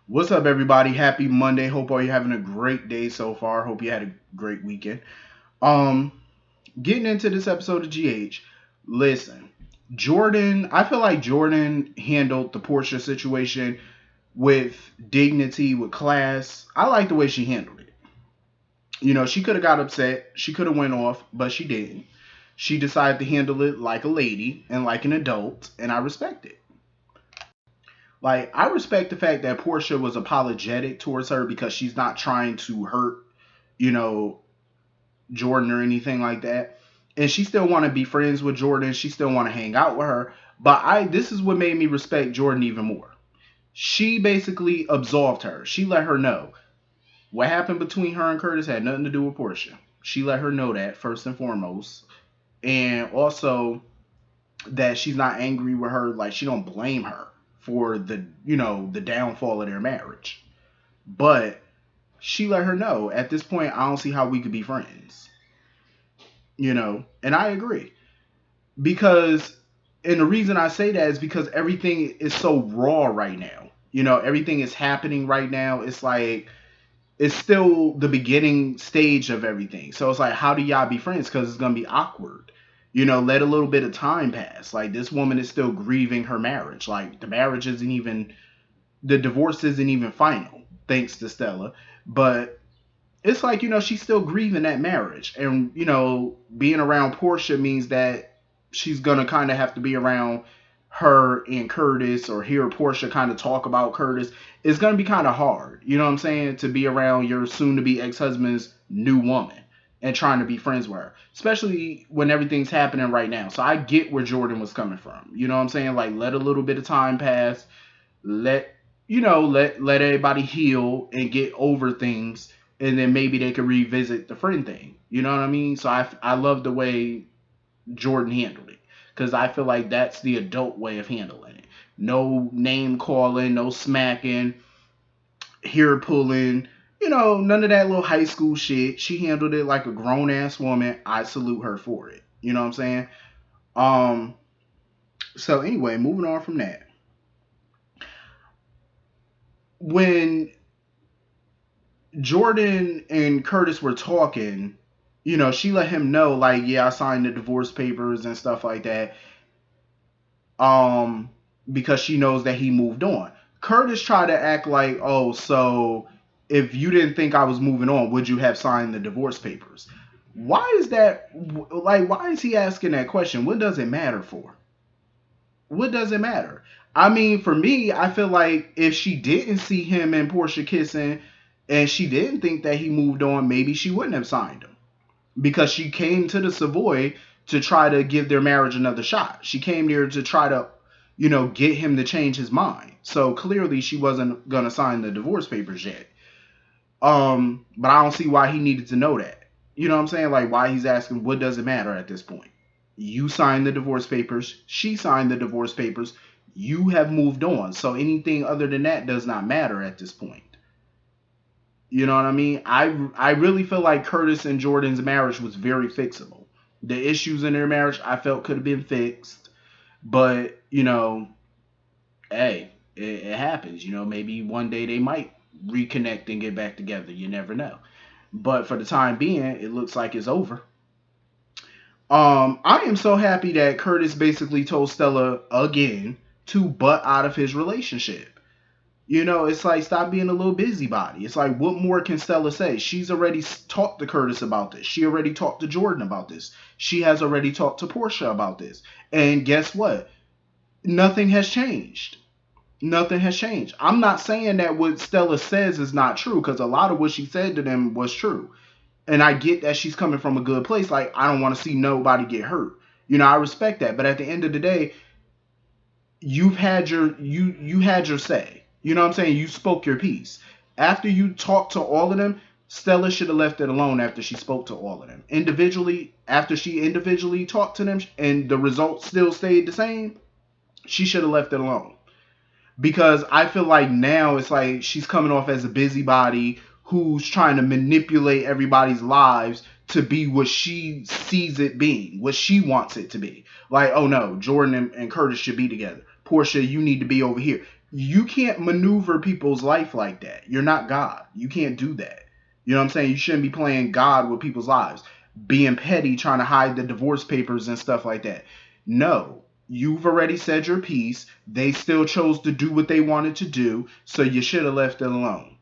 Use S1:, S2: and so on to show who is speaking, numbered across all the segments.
S1: What's up, everybody? Happy Monday. Hope all you having a great day so far. Hope you had a great weekend. Um, Getting into this episode of GH. Listen, Jordan. I feel like Jordan handled the Portia situation with dignity, with class. I like the way she handled it. She could have got upset. She could have went off, but she didn't. She decided to handle it like a lady and like an adult, and I respect it. Like, I respect the fact that Portia was apologetic towards her because she's not trying to hurt, you know, Jordan or anything like that. And she still want to be friends with Jordan. She still want to hang out with her. But this is what made me respect Jordan even more. She basically absolved her. She let her know what happened between her and Curtis had nothing to do with Portia. She let her know that first and foremost. And also that she's not angry with her, like she don't blame her for the downfall of their marriage. But she let her know at this point I don't see how we could be friends. And I agree. Because and the reason I say that is because everything is so raw right now. Everything is happening right now. It's like it's still the beginning stage of everything. So it's like, how do y'all be friends? Because it's gonna be awkward. Let a little bit of time pass. Like, this woman is still grieving her marriage. Like, the divorce isn't even final, thanks to Stella. But it's like, she's still grieving that marriage. And, being around Portia means that she's gonna kind of have to be around her and Curtis, or hear Portia kind of talk about Curtis. It's gonna be kind of hard, you know what I'm saying, to be around your soon to be ex-husband's new woman and trying to be friends with her, especially when everything's happening right now. So I get where Jordan was coming from. You know what I'm saying? Like, let a little bit of time pass, let let everybody heal and get over things, and then maybe they could revisit the friend thing. You know what I mean? So I love the way Jordan handled it, because I feel like that's the adult way of handling it. No name calling, no smacking, hair pulling, none of that little high school shit. She handled it like a grown ass woman. I salute her for it. You know what I'm saying? Um. So anyway, moving on from that. When Jordan and Curtis were talking, she let him know, like, yeah, I signed the divorce papers and stuff like that. Um, because she knows that he moved on. Curtis tried to act like, oh, so if you didn't think I was moving on, would you have signed the divorce papers? Why is that? Like, why is he asking that question? What does it matter for? What does it matter? I mean, for me, I feel like if she didn't see him and Portia kissing, and she didn't think that he moved on, maybe she wouldn't have signed him, because she came to the Savoy to try to give their marriage another shot. She came there to try to, get him to change his mind. So clearly she wasn't gonna sign the divorce papers yet. But I don't see why he needed to know that. You know what I'm saying? Like, why he's asking, what does it matter at this point? You signed the divorce papers. She signed the divorce papers. You have moved on. So anything other than that does not matter at this point. You know what I mean? I really feel like Curtis and Jordan's marriage was very fixable. The issues in their marriage I felt could have been fixed, but hey, it happens. Maybe one day they might reconnect and get back together. You never know. But for the time being, it looks like it's over. I am so happy that Curtis basically told Stella again to butt out of his relationship. It's like, stop being a little busybody. It's like, what more can Stella say? She's already talked to Curtis about this. She already talked to Jordan about this. She has already talked to Portia about this. And guess what? Nothing has changed. Nothing has changed. I'm not saying that what Stella says is not true, because a lot of what she said to them was true. And I get that she's coming from a good place. Like, I don't want to see nobody get hurt. I respect that. But at the end of the day, you had your say. You know what I'm saying? You spoke your piece. After you talked to all of them, Stella should have left it alone after she spoke to all of them. Individually, after she individually talked to them and the results still stayed the same, she should have left it alone. Because I feel like now it's like she's coming off as a busybody who's trying to manipulate everybody's lives to be what she sees it being, what she wants it to be. Like, oh no, Jordan and Curtis should be together. Portia, you need to be over here. You can't maneuver people's life like that. You're not God. You can't do that. You know what I'm saying? You shouldn't be playing God with people's lives, being petty, trying to hide the divorce papers and stuff like that. No, you've already said your piece. They still chose to do what they wanted to do, so you should have left it alone.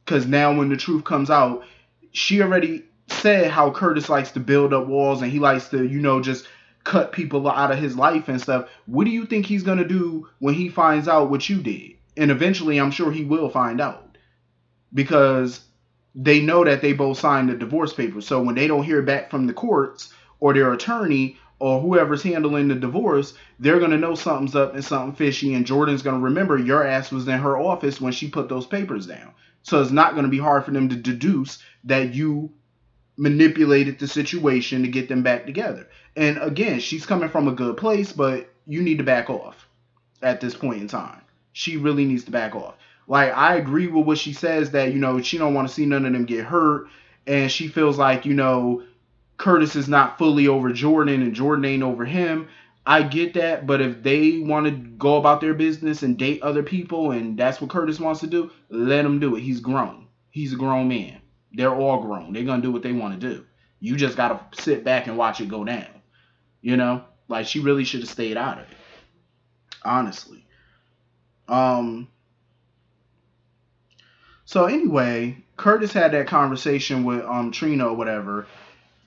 S1: Because now when the truth comes out, she already said how Curtis likes to build up walls and he likes to, just cut people out of his life and stuff. What do you think he's going to do when he finds out what you did? And eventually, I'm sure he will find out because they know that they both signed the divorce papers. So when they don't hear back from the courts or their attorney or whoever's handling the divorce, they're going to know something's up and something fishy. And Jordan's going to remember your ass was in her office when she put those papers down. So it's not going to be hard for them to deduce that you manipulated the situation to get them back together. And again, she's coming from a good place, but you need to back off at this point in time. She really needs to back off. Like, I agree with what she says that, she don't want to see none of them get hurt. And she feels like, Curtis is not fully over Jordan and Jordan ain't over him. I get that, but if they want to go about their business and date other people and that's what Curtis wants to do, let him do it. He's grown. He's a grown man. They're all grown. They're going to do what they want to do. You just got to sit back and watch it go down. Like, she really should have stayed out of it. Honestly. So anyway, Curtis had that conversation with Trina or whatever.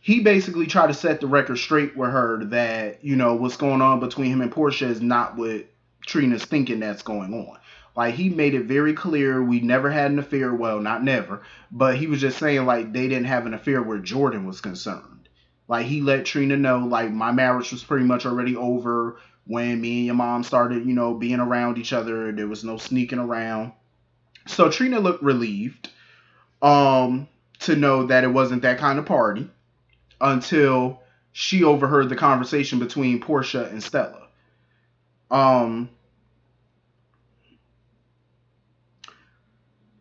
S1: He basically tried to set the record straight with her that, what's going on between him and Portia is not what Trina's thinking that's going on. Like, he made it very clear we never had an affair. Well, not never, but he was just saying, like, they didn't have an affair where Jordan was concerned. Like, he let Trina know, like, my marriage was pretty much already over when me and your mom started, being around each other. There was no sneaking around. So Trina looked relieved to know that it wasn't that kind of party until she overheard the conversation between Portia and Stella.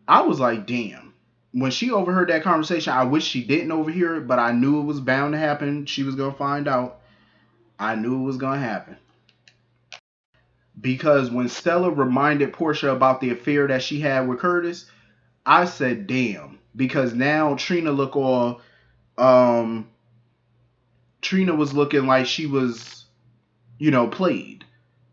S1: I was like, damn. When she overheard that conversation, I wish she didn't overhear it, but I knew it was bound to happen. She was going to find out. I knew it was going to happen. Because when Stella reminded Portia about the affair that she had with Curtis, I said, damn. Because now Trina look all Trina was looking like she was, played.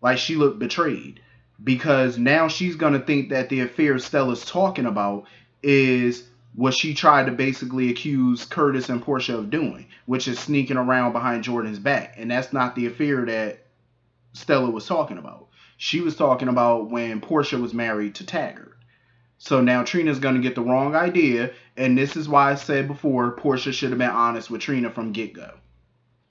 S1: Like she looked betrayed. Because now she's going to think that the affair Stella's talking about is what she tried to basically accuse Curtis and Portia of doing, which is sneaking around behind Jordan's back. And that's not the affair that Stella was talking about. She was talking about when Portia was married to Taggart. So now Trina's going to get the wrong idea. And this is why I said before, Portia should have been honest with Trina from get-go.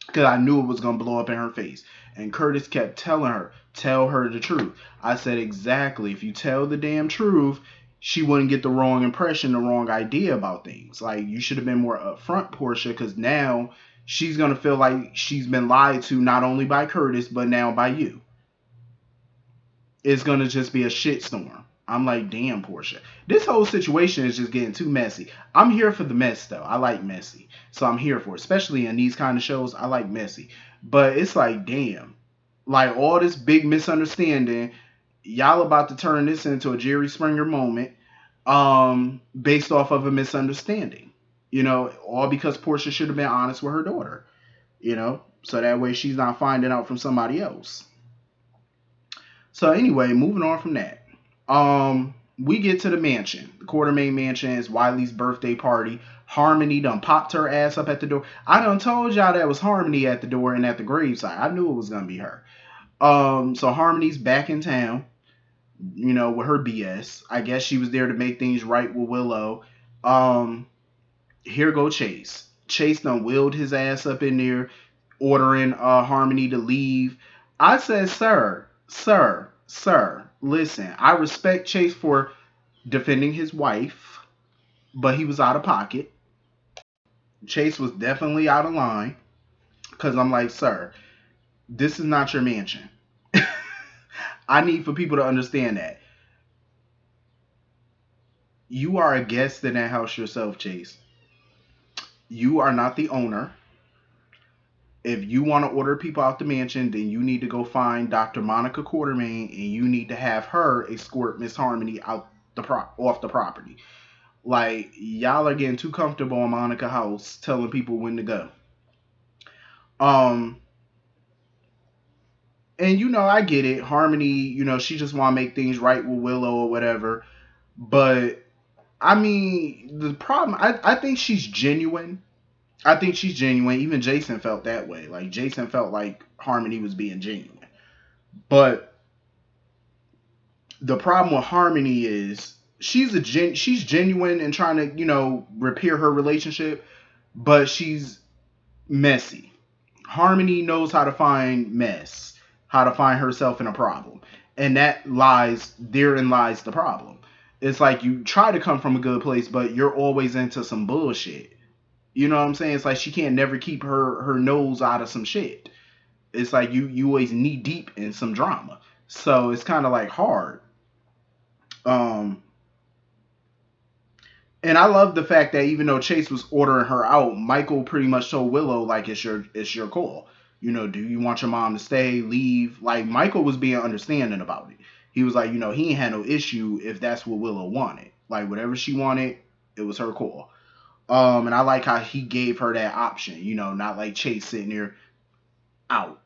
S1: Because I knew it was going to blow up in her face. And Curtis kept telling her, tell her the truth. I said, exactly. If you tell the damn truth, she wouldn't get the wrong impression, the wrong idea about things. Like, you should have been more upfront, Portia, because now she's going to feel like she's been lied to not only by Curtis, but now by you. It's going to just be a shitstorm. I'm like, damn, Portia. This whole situation is just getting too messy. I'm here for the mess, though. I like messy. So I'm here for it. Especially in these kind of shows, I like messy. But it's like, damn. Like, all this big misunderstanding, y'all about to turn this into a Jerry Springer moment based off of a misunderstanding. All because Portia should have been honest with her daughter. So that way she's not finding out from somebody else. So anyway, moving on from that. We get to the mansion. The Quartermain mansion is Wiley's birthday party. Harmony done popped her ass up at the door. I done told y'all that was Harmony at the door and at the graveside. I knew it was gonna be her. So Harmony's back in town, with her BS. I guess she was there to make things right with Willow. Here go Chase. Chase done wheeled his ass up in there, ordering Harmony to leave. I said, sir, listen, I respect Chase for defending his wife, but he was out of pocket. Chase was definitely out of line, because I'm like, sir, this is not your mansion. I need for people to understand that. You are a guest in that house yourself, Chase. You are not the owner. If you want to order people out the mansion, then you need to go find Dr. Monica Quartermain and you need to have her escort Miss Harmony out off the property. Like, y'all are getting too comfortable in Monica house telling people when to go. Um and I get it. Harmony, she just want to make things right with Willow or whatever. But I mean, the problem, I think she's genuine. I think she's genuine. Even Jason felt that way. Like, Jason felt like Harmony was being genuine. But the problem with Harmony is she's genuine and trying to, repair her relationship, but she's messy. Harmony knows how to find mess, how to find herself in a problem. And therein lies the problem. It's like you try to come from a good place, but you're always into some bullshit. You know what I'm saying? It's like she can't never keep her nose out of some shit. It's like you always knee deep in some drama. So it's kind of like hard. Um and I love the fact that even though Chase was ordering her out, Michael pretty much told Willow like it's your call. Do you want your mom to stay, leave? Like, Michael was being understanding about it. He was like, he ain't had no issue if that's what Willow wanted. Like, whatever she wanted, it was her call. And I like how he gave her that option. Not like Chase sitting there out.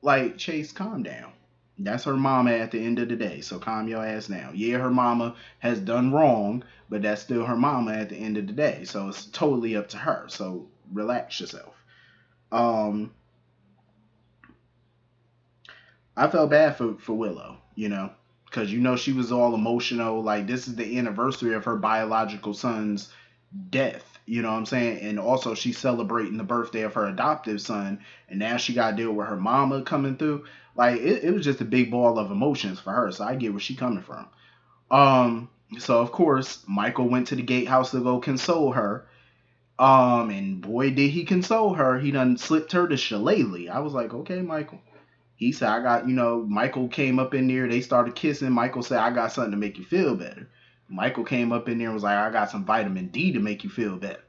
S1: Like, Chase, calm down. That's her mama at the end of the day. So calm your ass down. Yeah, her mama has done wrong, but that's still her mama at the end of the day. So it's totally up to her. So relax yourself. Um, I felt bad for Willow, because she was all emotional. Like, this is the anniversary of her biological son's death. You know what I'm saying? And also, she's celebrating the birthday of her adoptive son, and now she got to deal with her mama coming through. Like, it was just a big ball of emotions for her. So I get where she coming from. So of course, Michael went to the Gatehouse to go console her. And boy, did he console her. He done slipped her to Shillelagh. I was like, okay, Michael. He said, I got, Michael came up in there. They started kissing. Michael said, I got something to make you feel better. Michael came up in there and was like, I got some vitamin D to make you feel better.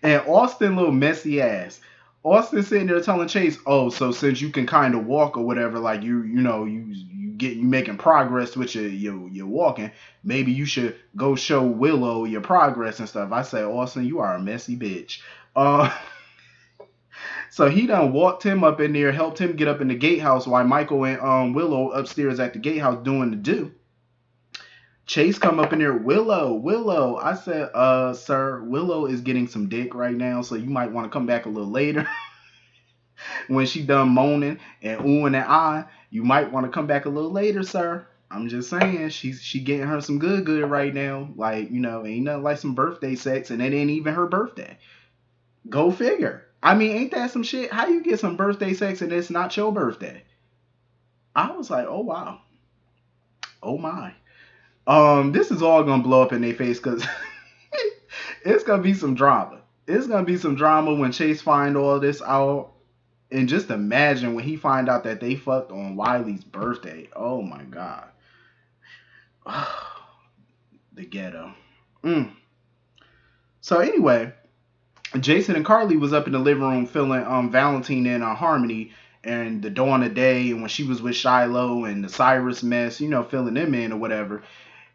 S1: And Austin, little messy ass. Austin sitting there telling Chase, oh, so since you can kind of walk or whatever, like you making progress with your walking, maybe you should go show Willow your progress and stuff. I say, Austin, you are a messy bitch. So he done walked him up in there, helped him get up in the gatehouse while Michael and Willow upstairs at the gatehouse doing the do. Chase come up in there, Willow. I said, sir, Willow is getting some dick right now, so you might want to come back a little later. When she done moaning and oohing and ah, you might want to come back a little later, sir. I'm just saying, she getting her some good right now. Like, ain't nothing like some birthday sex, and it ain't even her birthday. Go figure. I mean, ain't that some shit? How you get some birthday sex and it's not your birthday? I was like, oh wow. Oh my. This is all gonna blow up in their face because it's gonna be some drama. It's gonna be some drama when Chase find all this out. And just imagine when he find out that they fucked on Wiley's birthday. Oh my god. The ghetto. So anyway, Jason and Carly was up in the living room feeling Valentine and Harmony and the dawn of day, and when she was with Shiloh and the Cyrus mess, filling them in or whatever.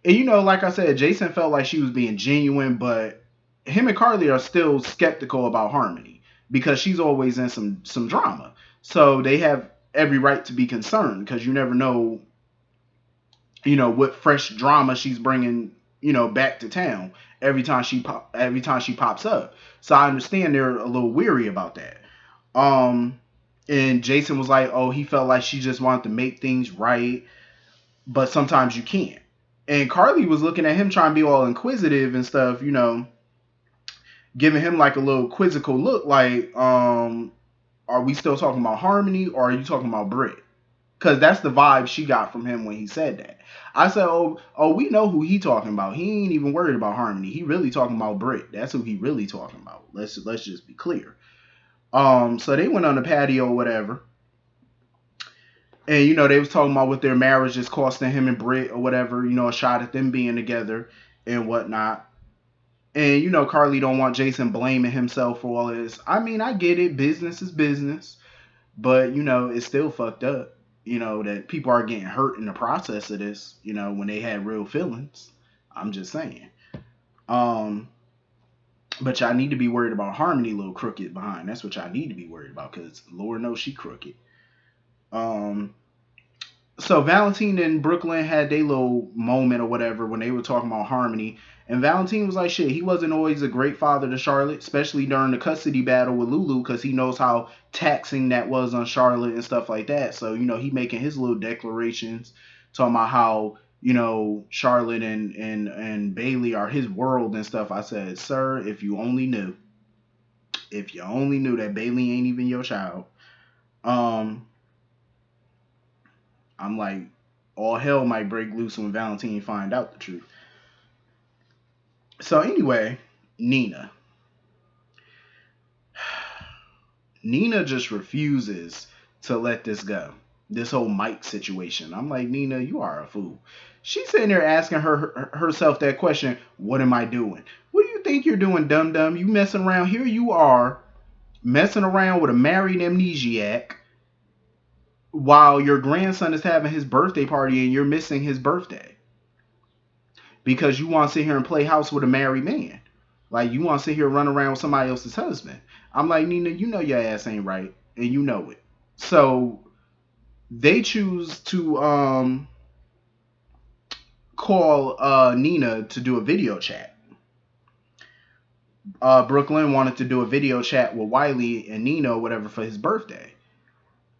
S1: And like I said, Jason felt like she was being genuine, but him and Carly are still skeptical about Harmony because she's always in some drama. So they have every right to be concerned because you never know, what fresh drama she's bringing, back to town every time she pops up. So I understand they're a little weary about that. And Jason was like, oh, he felt like she just wanted to make things right, but sometimes you can't. And Carly was looking at him trying to be all inquisitive and stuff, giving him like a little quizzical look, like, are we still talking about Harmony or are you talking about Britt? Because that's the vibe she got from him when he said that. I said, oh, we know who he talking about. He ain't even worried about Harmony. He really talking about Britt. That's who he really talking about. Let's just be clear. So they went on the patio or whatever. And, they was talking about what their marriage is costing him and Britt or whatever, a shot at them being together and whatnot. And you know, Carly don't want Jason blaming himself for all this. I mean, I get it. Business is business. But, you know, it's still fucked up, you know, that people are getting hurt in the process of this, you know, when they had real feelings. I'm just saying. Um, but y'all need to be worried about Harmony, little crooked behind. That's what y'all need to be worried about, because Lord knows she crooked. Um, so Valentine and Brooklyn had their little moment or whatever when they were talking about Harmony. And Valentine was like, shit, he wasn't always a great father to Charlotte, especially during the custody battle with Lulu, because he knows how taxing that was on Charlotte and stuff like that. So, you know, he making his little declarations, talking about how, you know, Charlotte and Bailey are his world and stuff. I said, sir, if you only knew. If you only knew that Bailey ain't even your child. Um, I'm like, all hell might break loose when Valentine find out the truth. So anyway, Nina. Nina just refuses to let this go. This whole Mike situation. I'm like, Nina, you are a fool. She's sitting there asking herself that question, what am I doing? What do you think you're doing, dum dum? You messing around. Here you are, messing around with a married amnesiac while your grandson is having his birthday party and you're missing his birthday. Because you want to sit here and play house with a married man. Like, you want to sit here and run around with somebody else's husband. I'm like, Nina, you know your ass ain't right, and you know it. So they choose to call Nina to do a video chat. Brooklyn wanted to do a video chat with Wiley and Nina or whatever for his birthday.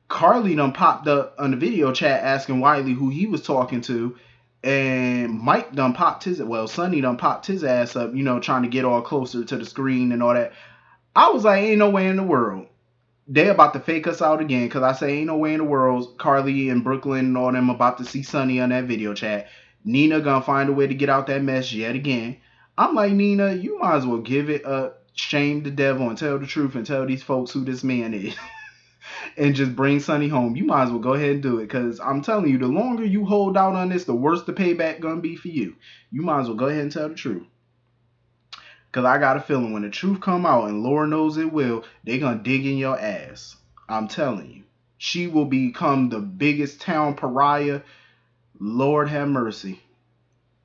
S1: Carly done popped up on the video chat asking Wiley who he was talking to, and Mike done popped his, well, Sonny done popped his ass up, you know, trying to get all closer to the screen and all that. I was like, ain't no way in the world. They about to fake us out again, because I say ain't no way in the world Carly and Brooklyn and all them about to see Sonny on that video chat. Nina gonna find a way to get out that mess yet again. I'm like, Nina, you might as well give it up, shame the devil, and tell the truth and tell these folks who this man is. And just bring Sonny home. You might as well go ahead and do it, because I'm telling you, the longer you hold out on this, the worse the payback gonna be for you. You might as well go ahead and tell the truth. Because I got a feeling when the truth come out, and Lord knows it will, they gonna dig in your ass. I'm telling you. She will become the biggest town pariah. Lord have mercy.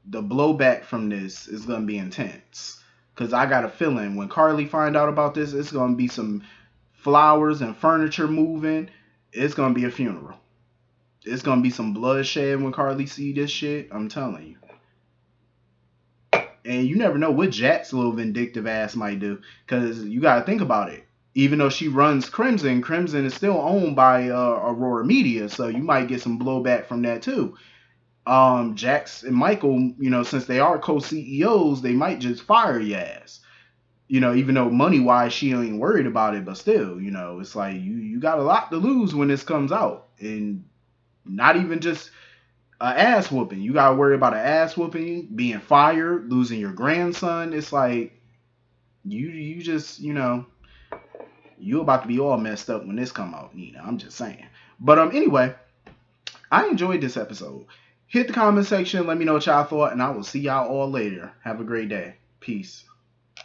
S1: The blowback from this is gonna be intense. Because I got a feeling when Carly find out about this, it's gonna be some flowers and furniture moving. It's gonna be a funeral. It's gonna be some bloodshed when Carly see this shit. I'm telling you. And you never know what Jack's little vindictive ass might do. Because you got to think about it. Even though she runs Crimson, Crimson is still owned by Aurora Media. So you might get some blowback from that too. Jax and Michael, you know, since they are co-CEOs, they might just fire your ass. You know, even though money-wise she ain't worried about it. But still, you know, it's like you got a lot to lose when this comes out. And not even just ass whooping. You gotta worry about an ass whooping, being fired, losing your grandson. It's like you just, you know, you about to be all messed up when this come out, Nina. I'm just saying. But anyway, I enjoyed this episode. Hit the comment section, let me know what y'all thought, and I will see y'all all later. Have a great day. Peace.